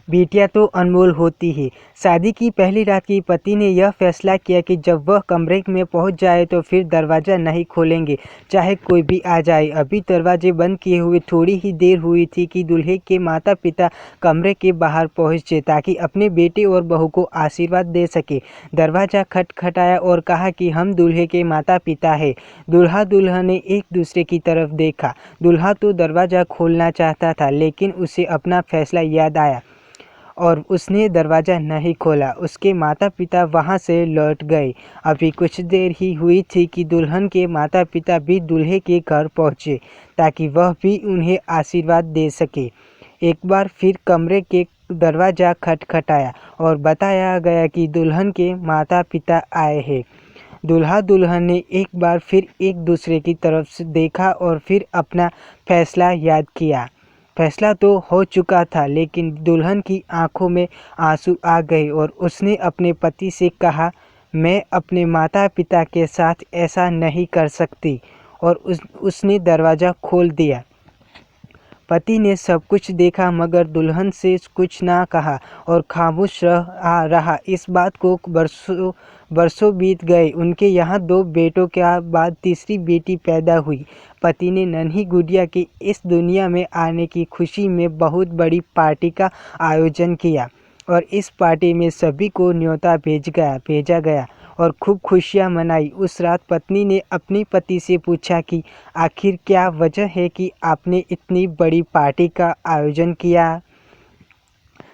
बेटियां तो अनमोल होती ही। शादी की पहली रात की पति ने यह फैसला किया कि जब वह कमरे में पहुंच जाए तो फिर दरवाज़ा नहीं खोलेंगे, चाहे कोई भी आ जाए। अभी दरवाजे बंद किए हुए थोड़ी ही देर हुई थी कि दूल्हे के माता पिता कमरे के बाहर पहुंचे ताकि अपने बेटे और बहू को आशीर्वाद दे सके। दरवाज़ा खटखटाया और कहा कि हम दूल्हे के माता पिता हैं। दूल्हा दुल्हन ने एक दूसरे की तरफ देखा। दूल्हा तो दरवाज़ा खोलना चाहता था, लेकिन उसे अपना फैसला याद आया और उसने दरवाज़ा नहीं खोला। उसके माता पिता वहाँ से लौट गए। अभी कुछ देर ही हुई थी कि दुल्हन के माता पिता भी दूल्हे के घर पहुँचे ताकि वह भी उन्हें आशीर्वाद दे सके। एक बार फिर कमरे के दरवाज़ा खटखटाया और बताया गया कि दुल्हन के माता पिता आए हैं। दूल्हा दुल्हन ने एक बार फिर एक दूसरे की तरफ से देखा और फिर अपना फैसला याद किया। फैसला तो हो चुका था, लेकिन दुल्हन की आंखों में आंसू आ गए और उसने अपने पति से कहा, मैं अपने माता पिता के साथ ऐसा नहीं कर सकती, और उसने दरवाज़ा खोल दिया। पति ने सब कुछ देखा मगर दुल्हन से कुछ ना कहा और खामोश रहा। इस बात को बरसों बीत गए। उनके यहाँ 2 बेटों के बाद तीसरी बेटी पैदा हुई। पति ने नन्ही गुड़िया की इस दुनिया में आने की खुशी में बहुत बड़ी पार्टी का आयोजन किया और इस पार्टी में सभी को न्योता भेजा गया और खूब खुशियां मनाई। उस रात पत्नी ने अपने पति से पूछा कि आखिर क्या वजह है कि आपने इतनी बड़ी पार्टी का आयोजन किया,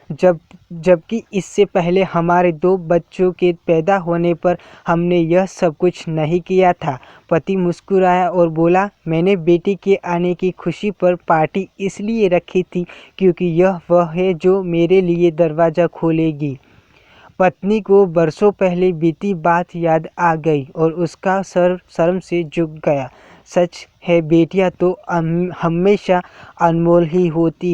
जबकि इससे पहले हमारे 2 बच्चों के पैदा होने पर हमने यह सब कुछ नहीं किया था। पति मुस्कुराया और बोला, मैंने बेटी के आने की खुशी पर पार्टी इसलिए रखी थी क्योंकि यह वह है जो मेरे लिए दरवाज़ा खोलेगी। पत्नी को बरसों पहले बीती बात याद आ गई और उसका सर शर्म से झुक गया। सच है, बेटियां तो हमेशा अनमोल ही होती हैं।